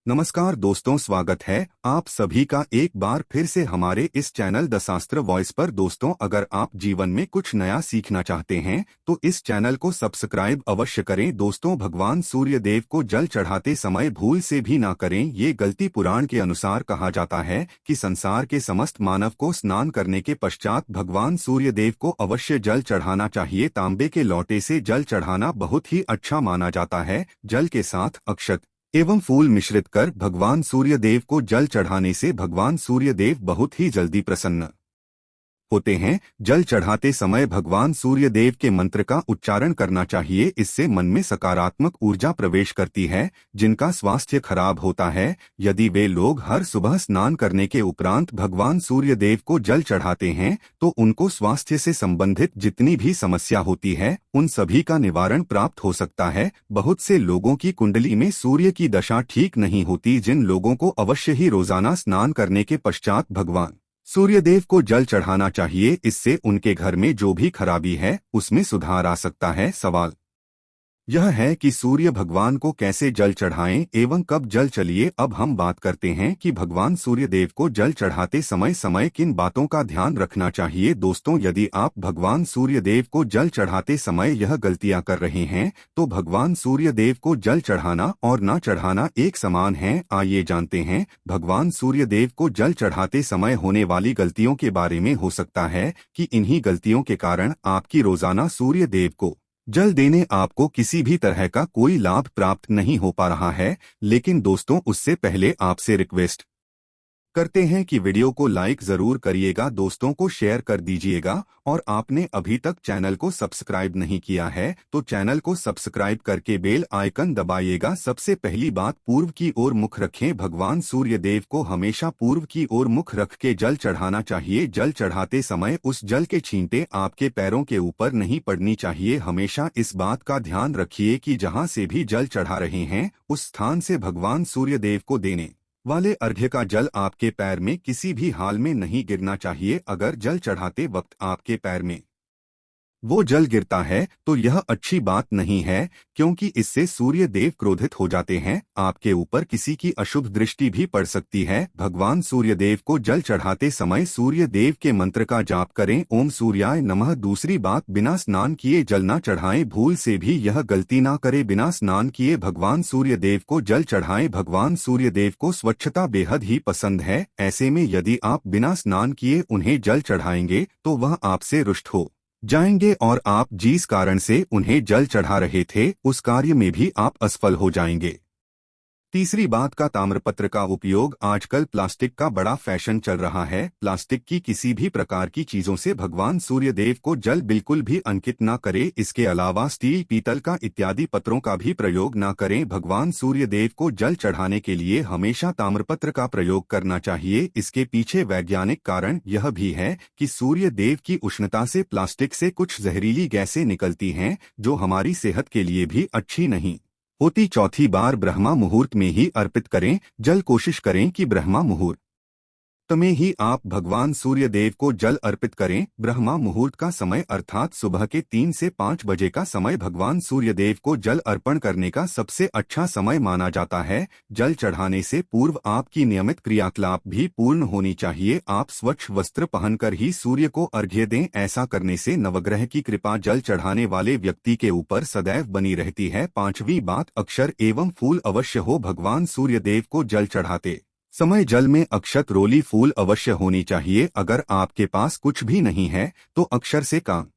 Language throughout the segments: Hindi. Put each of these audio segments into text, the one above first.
नमस्कार दोस्तों, स्वागत है आप सभी का एक बार फिर से हमारे इस चैनल द शास्त्र वॉइस पर। दोस्तों, अगर आप जीवन में कुछ नया सीखना चाहते हैं तो इस चैनल को सब्सक्राइब अवश्य करें। दोस्तों, भगवान सूर्य देव को जल चढ़ाते समय भूल से भी ना करें ये गलती। पुराण के अनुसार कहा जाता है कि संसार के समस्त मानव को स्नान करने के पश्चात भगवान सूर्य देव को अवश्य जल चढ़ाना चाहिए। तांबे के लोटे से जल चढ़ाना बहुत ही अच्छा माना जाता है। जल के साथ अक्षत एवं फूल मिश्रित कर भगवान सूर्य देव को जल चढ़ाने से भगवान सूर्य देव बहुत ही जल्दी प्रसन्न होते हैं। जल चढ़ाते समय भगवान सूर्य देव के मंत्र का उच्चारण करना चाहिए। इससे मन में सकारात्मक ऊर्जा प्रवेश करती है। जिनका स्वास्थ्य खराब होता है, यदि वे लोग हर सुबह स्नान करने के उपरांत भगवान सूर्य देव को जल चढ़ाते हैं तो उनको स्वास्थ्य से संबंधित जितनी भी समस्या होती है उन सभी का निवारण प्राप्त हो सकता है। बहुत से लोगों की कुंडली में सूर्य की दशा ठीक नहीं होती, जिन लोगों को अवश्य ही रोजाना स्नान करने के पश्चात भगवान सूर्यदेव को जल चढ़ाना चाहिए। इससे उनके घर में जो भी खराबी है उसमें सुधार आ सकता है। सवाल यह है कि सूर्य भगवान को कैसे जल चढ़ाएं एवं कब जल। चलिए अब हम बात करते हैं कि भगवान सूर्य देव को जल चढ़ाते समय समय किन बातों का ध्यान रखना चाहिए। दोस्तों, यदि आप भगवान सूर्य देव को जल चढ़ाते समय यह गलतियां कर रहे हैं तो भगवान सूर्य देव को जल चढ़ाना और न चढ़ाना एक समान है। आइए जानते हैं भगवान सूर्य देव को जल चढ़ाते समय होने वाली गलतियों के बारे में। हो सकता है कि इन्हीं गलतियों के कारण आपकी रोजाना सूर्य देव को जल देने आपको किसी भी तरह का कोई लाभ प्राप्त नहीं हो पा रहा है। लेकिन दोस्तों, उससे पहले आपसे रिक्वेस्ट करते हैं कि वीडियो को लाइक जरूर करिएगा, दोस्तों को शेयर कर दीजिएगा और आपने अभी तक चैनल को सब्सक्राइब नहीं किया है तो चैनल को सब्सक्राइब करके बेल आइकन दबाइएगा। सबसे पहली बात, पूर्व की ओर मुख रखें। भगवान सूर्य देव को हमेशा पूर्व की ओर मुख रख के जल चढ़ाना चाहिए। जल चढ़ाते समय उस जल के छींटे आपके पैरों के ऊपर नहीं पड़नी चाहिए। हमेशा इस बात का ध्यान रखिए कि जहाँ से भी जल चढ़ा रहे हैं उस स्थान से भगवान सूर्य देव को देने वाले अर्घ्य का जल आपके पैर में किसी भी हाल में नहीं गिरना चाहिए। अगर जल चढ़ाते वक्त आपके पैर में वो जल गिरता है तो यह अच्छी बात नहीं है, क्योंकि इससे सूर्य देव क्रोधित हो जाते हैं। आपके ऊपर किसी की अशुभ दृष्टि भी पड़ सकती है। भगवान सूर्य देव को जल चढ़ाते समय सूर्य देव के मंत्र का जाप करें, ओम सूर्याय नमः। दूसरी बात, बिना स्नान किए जल न चढ़ाएं। भूल से भी यह गलती ना करें, बिना स्नान किए भगवान सूर्य देव को जल चढ़ाएं। भगवान सूर्य देव को स्वच्छता बेहद ही पसंद है। ऐसे में यदि आप बिना स्नान किए उन्हें जल चढ़ाएंगे तो वह आपसे रुष्ट हो जाएंगे और आप जिस कारण से उन्हें जल चढ़ा रहे थे उस कार्य में भी आप असफल हो जाएंगे। तीसरी बात का, ताम्रपत्र का उपयोग। आजकल प्लास्टिक का बड़ा फैशन चल रहा है। प्लास्टिक की किसी भी प्रकार की चीजों से भगवान सूर्य देव को जल बिल्कुल भी अंकित न करें। इसके अलावा स्टील, पीतल का इत्यादि पत्रों का भी प्रयोग न करें। भगवान सूर्य देव को जल चढ़ाने के लिए हमेशा ताम्रपत्र का प्रयोग करना चाहिए। इसके पीछे वैज्ञानिक कारण यह भी है कि सूर्य देव की उष्णता से प्लास्टिक से कुछ जहरीली गैसें निकलती हैं जो हमारी सेहत के लिए भी अच्छी नहीं होती। चौथी बार, ब्रह्मा मुहूर्त में ही अर्पित करें जल। कोशिश करें कि ब्रह्मा मुहूर्त में ही आप भगवान सूर्य देव को जल अर्पित करें। ब्रह्मा मुहूर्त का समय अर्थात सुबह के 3 से 5 बजे का समय भगवान सूर्य देव को जल अर्पण करने का सबसे अच्छा समय माना जाता है। जल चढ़ाने से पूर्व आपकी नियमित क्रियाकलाप भी पूर्ण होनी चाहिए। आप स्वच्छ वस्त्र पहनकर ही सूर्य को अर्घ्य दें। ऐसा करने से नवग्रह की कृपा जल चढ़ाने वाले व्यक्ति के ऊपर सदैव बनी रहती है। पांचवी बात, अक्षर एवं फूल अवश्य हो। भगवान सूर्य देव को जल चढ़ाते समय जल में अक्षत, रोली, फूल अवश्य होनी चाहिए। अगर आपके पास कुछ भी नहीं है तो अक्षर से काम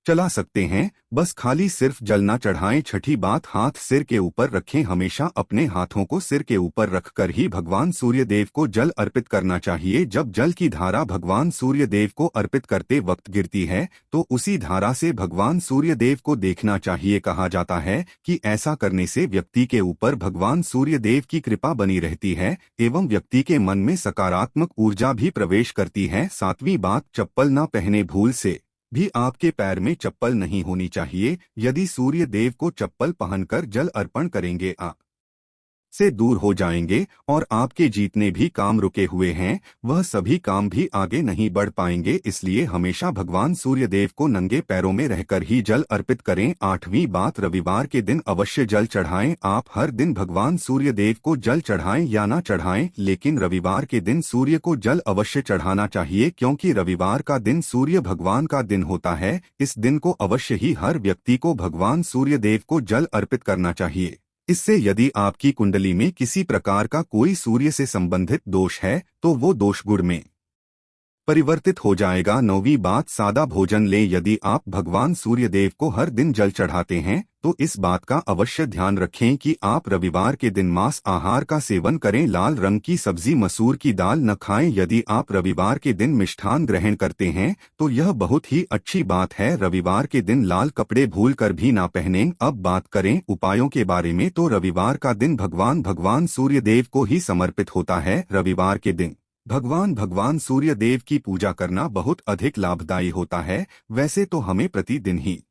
चला सकते हैं, बस खाली सिर्फ जल ना चढ़ाएं। छठी बात, हाथ सिर के ऊपर रखें। हमेशा अपने हाथों को सिर के ऊपर रखकर ही भगवान सूर्य देव को जल अर्पित करना चाहिए। जब जल की धारा भगवान सूर्य देव को अर्पित करते वक्त गिरती है तो उसी धारा से भगवान सूर्य देव को देखना चाहिए। कहा जाता है कि ऐसा करने से व्यक्ति के ऊपर भगवान सूर्य देव की कृपा बनी रहती है एवं व्यक्ति के मन में सकारात्मक ऊर्जा भी प्रवेश करती है। सातवीं बात, चप्पल न पहने। भूल से भी आपके पैर में चप्पल नहीं होनी चाहिए। यदि सूर्य देव को चप्पल पहनकर जल अर्पण करेंगे आप से दूर हो जाएंगे और आपके जितने भी काम रुके हुए हैं वह सभी काम भी आगे नहीं बढ़ पाएंगे। इसलिए हमेशा भगवान सूर्य देव को नंगे पैरों में रहकर ही जल अर्पित करें। 8वीं बात, रविवार के दिन अवश्य जल चढ़ाएं। आप हर दिन भगवान सूर्य देव को जल चढ़ाएं या ना चढ़ाएं, लेकिन रविवार के दिन सूर्य को जल अवश्य चढ़ाना चाहिए, क्योंकि रविवार का दिन सूर्य भगवान का दिन होता है। इस दिन को अवश्य ही हर व्यक्ति को भगवान सूर्य देव को जल अर्पित करना चाहिए। इससे यदि आपकी कुंडली में किसी प्रकार का कोई सूर्य से संबंधित दोष है तो वो दोष गुण में परिवर्तित हो जाएगा। 9वीं बात, सादा भोजन लें। यदि आप भगवान सूर्य देव को हर दिन जल चढ़ाते हैं तो इस बात का अवश्य ध्यान रखें कि आप रविवार के दिन मांस आहार का सेवन करें। लाल रंग की सब्जी, मसूर की दाल न खाएं। यदि आप रविवार के दिन मिष्ठान ग्रहण करते हैं तो यह बहुत ही अच्छी बात है। रविवार के दिन लाल कपड़े भूलकर भी ना पहनें। अब बात करें उपायों के बारे में, तो रविवार का दिन भगवान सूर्य देव को ही समर्पित होता है। रविवार के दिन भगवान सूर्य देव की पूजा करना बहुत अधिक लाभदायी होता है। वैसे तो हमें प्रतिदिन ही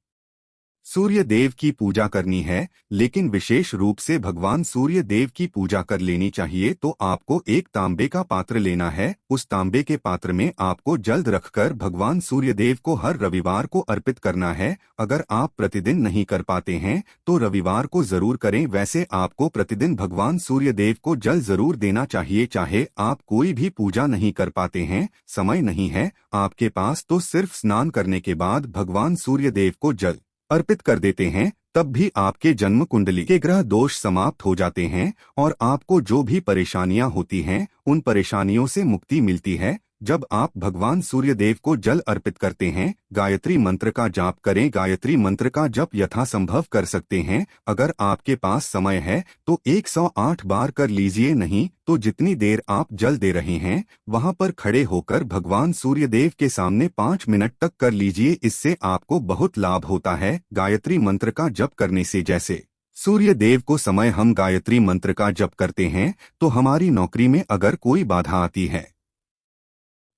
सूर्य देव की पूजा करनी है, लेकिन विशेष रूप से भगवान सूर्य देव की पूजा कर लेनी चाहिए तो आपको एक तांबे का पात्र लेना है। उस तांबे के पात्र में आपको जल रखकर भगवान सूर्य देव को हर रविवार को अर्पित करना है। अगर आप प्रतिदिन नहीं कर पाते हैं तो रविवार को जरूर करें। वैसे आपको प्रतिदिन भगवान सूर्य देव को जल जरूर देना चाहिए। चाहे आप कोई भी पूजा नहीं कर पाते हैं, समय नहीं है आपके पास, तो सिर्फ स्नान करने के बाद भगवान सूर्य देव को जल अर्पित कर देते हैं, तब भी आपके जन्म कुंडली के ग्रह दोष समाप्त हो जाते हैं और आपको जो भी परेशानियां होती हैं उन परेशानियों से मुक्ति मिलती है। जब आप भगवान सूर्य देव को जल अर्पित करते हैं, गायत्री मंत्र का जाप करें। गायत्री मंत्र का जप यथासंभव कर सकते हैं। अगर आपके पास समय है तो 108 बार कर लीजिए, नहीं तो जितनी देर आप जल दे रहे हैं वहां पर खड़े होकर भगवान सूर्य देव के सामने 5 मिनट तक कर लीजिए। इससे आपको बहुत लाभ होता है। गायत्री मंत्र का जप करने से, जैसे सूर्य देव को समय हम गायत्री मंत्र का जप करते हैं तो हमारी नौकरी में अगर कोई बाधा आती है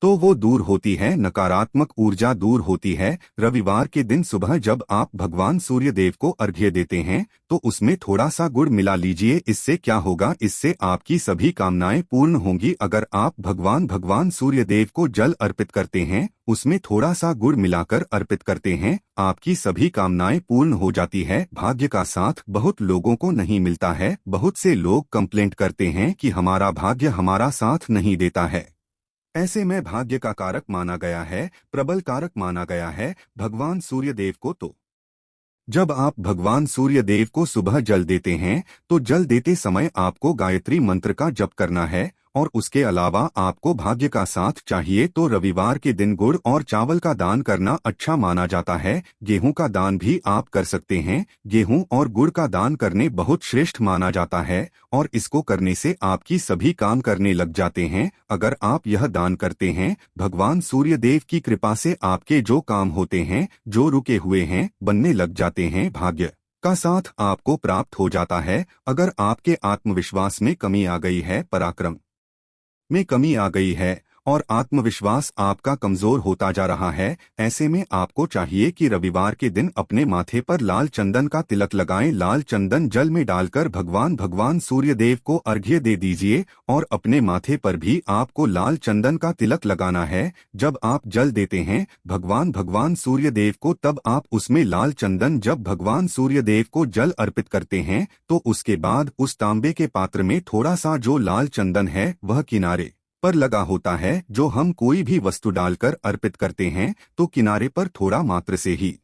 तो वो दूर होती है, नकारात्मक ऊर्जा दूर होती है। रविवार के दिन सुबह जब आप भगवान सूर्य देव को अर्घ्य देते हैं तो उसमें थोड़ा सा गुड़ मिला लीजिए। इससे क्या होगा, इससे आपकी सभी कामनाएं पूर्ण होंगी। अगर आप भगवान सूर्य देव को जल अर्पित करते हैं, उसमें थोड़ा सा गुड़ मिलाकर अर्पित करते हैं, आपकी सभी कामनाएं पूर्ण हो जाती है। भाग्य का साथ बहुत लोगों को नहीं मिलता है। बहुत से लोग कंप्लेंट करते हैं कि हमारा भाग्य हमारा साथ नहीं देता है। ऐसे में भाग्य का कारक माना गया है, प्रबल कारक माना गया है भगवान सूर्य देव को। तो जब आप भगवान सूर्य देव को सुबह जल देते हैं तो जल देते समय आपको गायत्री मंत्र का जप करना है और उसके अलावा आपको भाग्य का साथ चाहिए तो रविवार के दिन गुड़ और चावल का दान करना अच्छा माना जाता है। गेहूं का दान भी आप कर सकते हैं। गेहूं और गुड़ का दान करने बहुत श्रेष्ठ माना जाता है और इसको करने से आपकी सभी काम करने लग जाते हैं। अगर आप यह दान करते हैं, भगवान सूर्य देव की कृपा से आपके जो काम होते हैं, जो रुके हुए हैं, बनने लग जाते हैं। भाग्य का साथ आपको प्राप्त हो जाता है। अगर आपके आत्मविश्वास में कमी आ गई है, पराक्रम में कमी आ गई है और आत्मविश्वास आपका कमजोर होता जा रहा है, ऐसे में आपको चाहिए कि रविवार के दिन अपने माथे पर लाल चंदन का तिलक लगाएं। लाल चंदन जल में डालकर भगवान सूर्य देव को अर्घ्य दे दीजिए और अपने माथे पर भी आपको लाल चंदन का तिलक लगाना है। जब आप जल देते हैं भगवान सूर्य देव को, तब आप उसमें लाल चंदन, जब भगवान सूर्य देव को जल अर्पित करते हैं तो उसके बाद उस तांबे के पात्र में थोड़ा सा जो लाल चंदन है वह किनारे पर लगा होता है। जो हम कोई भी वस्तु डालकर अर्पित करते हैं तो किनारे पर थोड़ा मात्र से ही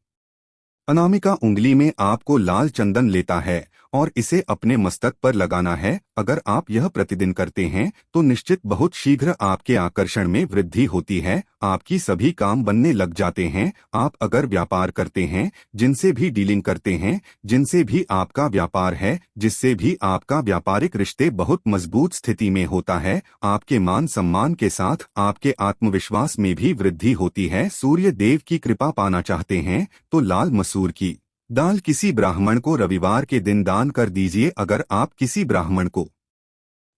अनामिका उंगली में आपको लाल चंदन लेता है और इसे अपने मस्तक पर लगाना है। अगर आप यह प्रतिदिन करते हैं तो निश्चित बहुत शीघ्र आपके आकर्षण में वृद्धि होती है, आपकी सभी काम बनने लग जाते हैं। आप अगर व्यापार करते हैं, जिनसे भी डीलिंग करते हैं, जिनसे भी आपका व्यापार है, जिससे भी आपका व्यापारिक रिश्ते बहुत मजबूत स्थिति में होता है, आपके मान सम्मान के साथ आपके आत्मविश्वास में भी वृद्धि होती है। सूर्य देव की कृपा पाना चाहते हैं तो लाल मसूर की दाल किसी ब्राह्मण को रविवार के दिन दान कर दीजिए। अगर आप किसी ब्राह्मण को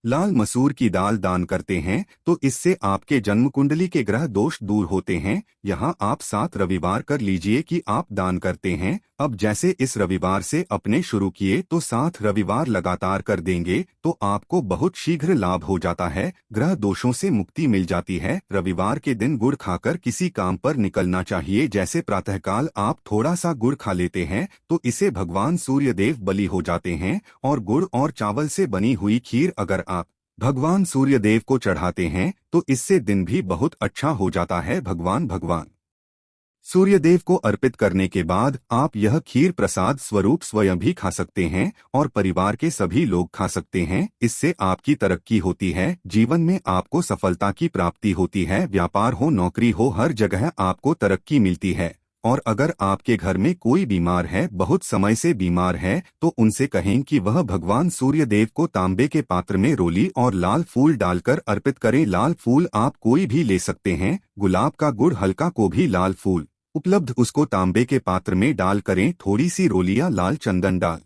लाल मसूर की दाल दान करते हैं तो इससे आपके जन्म कुंडली के ग्रह दोष दूर होते हैं। यहाँ आप 7 रविवार कर लीजिए कि आप दान करते हैं। अब जैसे इस रविवार से अपने शुरू किए तो 7 रविवार लगातार कर देंगे तो आपको बहुत शीघ्र लाभ हो जाता है, ग्रह दोषों से मुक्ति मिल जाती है। रविवार के दिन गुड़ खाकर किसी काम पर निकलना चाहिए। जैसे प्रातःकाल आप थोड़ा सा गुड़ खा लेते हैं तो इसे भगवान सूर्य देव बलि हो जाते हैं। और गुड़ और चावल से बनी हुई खीर अगर आप भगवान सूर्य देव को चढ़ाते हैं तो इससे दिन भी बहुत अच्छा हो जाता है। भगवान सूर्यदेव को अर्पित करने के बाद आप यह खीर प्रसाद स्वरूप स्वयं भी खा सकते हैं और परिवार के सभी लोग खा सकते हैं। इससे आपकी तरक्की होती है, जीवन में आपको सफलता की प्राप्ति होती है। व्यापार हो, नौकरी हो, हर जगह आपको तरक्की मिलती है। और अगर आपके घर में कोई बीमार है, बहुत समय से बीमार है, तो उनसे कहें कि वह भगवान सूर्यदेव को तांबे के पात्र में रोली और लाल फूल डालकर अर्पित करें। लाल फूल आप कोई भी ले सकते हैं, गुलाब का गुड़ हल्का को भी लाल फूल उपलब्ध, उसको तांबे के पात्र में डाल करें। थोड़ी सी रोली या लाल चंदन डाल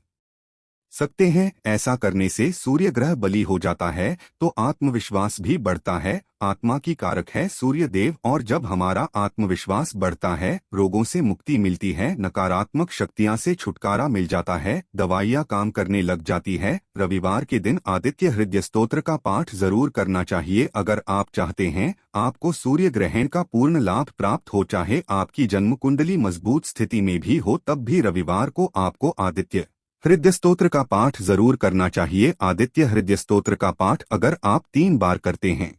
सकते हैं। ऐसा करने से सूर्य ग्रह बलि हो जाता है तो आत्मविश्वास भी बढ़ता है। आत्मा की कारक है सूर्य देव, और जब हमारा आत्मविश्वास बढ़ता है रोगों से मुक्ति मिलती है, नकारात्मक शक्तियां से छुटकारा मिल जाता है, दवाइयां काम करने लग जाती है। रविवार के दिन आदित्य हृदय स्तोत्र का पाठ जरूर करना चाहिए। अगर आप चाहते हैं आपको सूर्य ग्रहण का पूर्ण लाभ प्राप्त हो, चाहे आपकी जन्म कुंडली मजबूत स्थिति में भी हो, तब भी रविवार को आपको आदित्य हृदय स्तोत्र का पाठ जरूर करना चाहिए। आदित्य हृदय स्तोत्र का पाठ अगर आप 3 बार करते हैं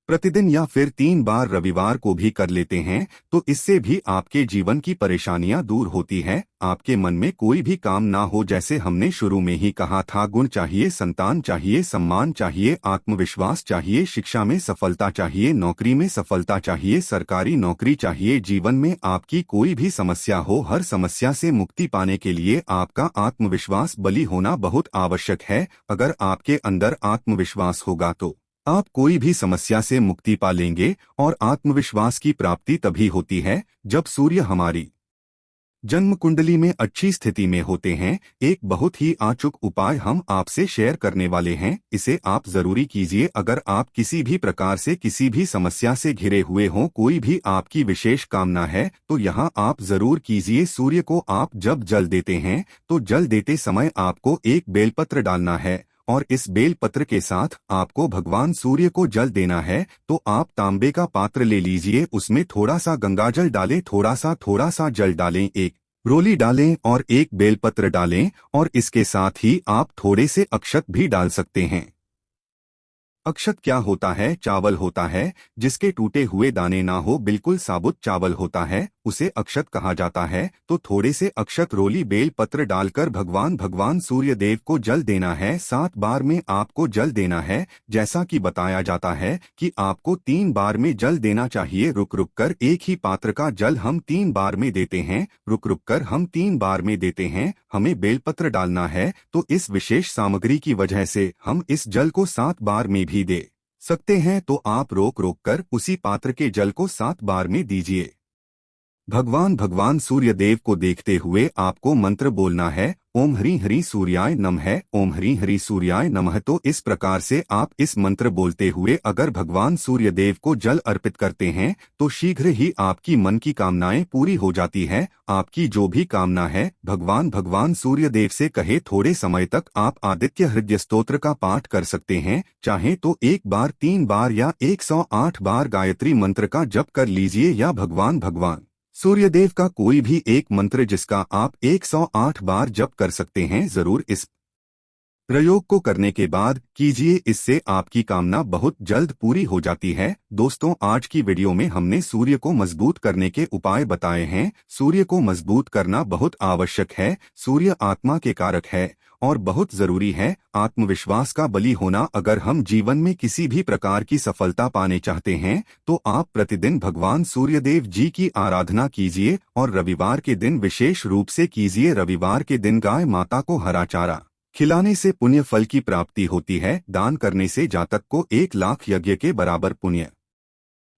प्रतिदिन या फिर 3 बार रविवार को भी कर लेते हैं तो इससे भी आपके जीवन की परेशानियां दूर होती है। आपके मन में कोई भी काम ना हो, जैसे हमने शुरू में ही कहा था, गुण चाहिए, संतान चाहिए, सम्मान चाहिए, आत्मविश्वास चाहिए, शिक्षा में सफलता चाहिए, नौकरी में सफलता चाहिए, सरकारी नौकरी चाहिए। जीवन में आपकी कोई भी समस्या हो, हर समस्या से मुक्ति पाने के लिए आपका आत्मविश्वास बली होना बहुत आवश्यक है। अगर आपके अंदर आत्मविश्वास होगा तो आप कोई भी समस्या से मुक्ति पा लेंगे। और आत्मविश्वास की प्राप्ति तभी होती है जब सूर्य हमारी जन्म कुंडली में अच्छी स्थिति में होते हैं। एक बहुत ही अचूक उपाय हम आपसे शेयर करने वाले हैं, इसे आप जरूरी कीजिए। अगर आप किसी भी प्रकार से किसी भी समस्या से घिरे हुए हों, कोई भी आपकी विशेष कामना है, तो यहाँ आप जरूर कीजिए। सूर्य को आप जब जल देते हैं तो जल देते समय आपको एक बेलपत्र डालना है और इस बेलपत्र के साथ आपको भगवान सूर्य को जल देना है। तो आप तांबे का पात्र ले लीजिए, उसमें थोड़ा सा गंगाजल डालें, थोड़ा सा जल डालें, एक रोली डालें और एक बेलपत्र डालें, और इसके साथ ही आप थोड़े से अक्षत भी डाल सकते हैं। अक्षत क्या होता है? चावल होता है जिसके टूटे हुए दाने ना हो, बिल्कुल साबुत चावल होता है, उसे अक्षत कहा जाता है। तो थोड़े से अक्षत रोली बेल पत्र डालकर भगवान सूर्य देव को जल देना है। 7 बार में आपको जल देना है। जैसा कि बताया जाता है कि आपको 3 बार में जल देना चाहिए। रुक रुक कर एक ही पात्र का जल हम 3 बार में देते हैं, रुक रुक कर हम 3 बार में देते हैं। हमें बेलपत्र डालना है तो इस विशेष सामग्री की वजह से हम इस जल को 7 बार में भी दे सकते हैं। तो आप रोक रोक कर उसी पात्र के जल को 7 बार में दीजिए। भगवान सूर्य देव को देखते हुए आपको मंत्र बोलना है, ओम हरि हरि सूर्याय नमः, ओम हरि हरि सूर्याय नमः। तो इस प्रकार से आप इस मंत्र बोलते हुए अगर भगवान सूर्य देव को जल अर्पित करते हैं तो शीघ्र ही आपकी मन की कामनाएं पूरी हो जाती है। आपकी जो भी कामना है भगवान सूर्य देव से कहे। थोड़े समय तक आप आदित्य हृदय स्तोत्र का पाठ कर सकते हैं, चाहे तो 1 बार, 3 बार या 108 बार गायत्री मंत्र का जप कर लीजिए, या भगवान सूर्यदेव का कोई भी एक मंत्र जिसका आप 108 बार जप कर सकते हैं। जरूर इस प्रयोग को करने के बाद कीजिए, इससे आपकी कामना बहुत जल्द पूरी हो जाती है। दोस्तों, आज की वीडियो में हमने सूर्य को मजबूत करने के उपाय बताए हैं। सूर्य को मजबूत करना बहुत आवश्यक है। सूर्य आत्मा के कारक है और बहुत जरूरी है। आत्मविश्वास का बली होना। अगर हम जीवन में किसी भी प्रकार की सफलता पाने चाहते हैं तो आप प्रतिदिन भगवान सूर्यदेव जी की आराधना कीजिए और रविवार के दिन विशेष रूप से कीजिए। रविवार के दिन गाय माता को हरा चारा खिलाने से पुण्य फल की प्राप्ति होती है। दान करने से जातक को 1 लाख यज्ञ के बराबर पुण्य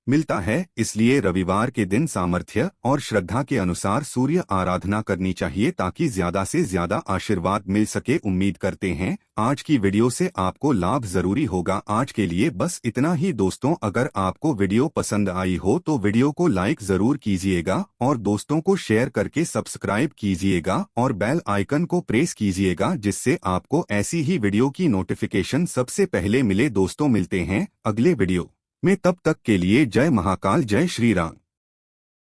मिलता है। इसलिए रविवार के दिन सामर्थ्य और श्रद्धा के अनुसार सूर्य आराधना करनी चाहिए ताकि ज्यादा से ज्यादा आशीर्वाद मिल सके। उम्मीद करते हैं आज की वीडियो से आपको लाभ जरूरी होगा। आज के लिए बस इतना ही दोस्तों। अगर आपको वीडियो पसंद आई हो तो वीडियो को लाइक जरूर कीजिएगा और दोस्तों को शेयर करके सब्सक्राइब कीजिएगा और बेल आइकन को प्रेस कीजिएगा, जिससे आपको ऐसी ही वीडियो की नोटिफिकेशन सबसे पहले मिले। दोस्तों मिलते हैं अगले वीडियो में, तब तक के लिए जय महाकाल, जय श्री राम।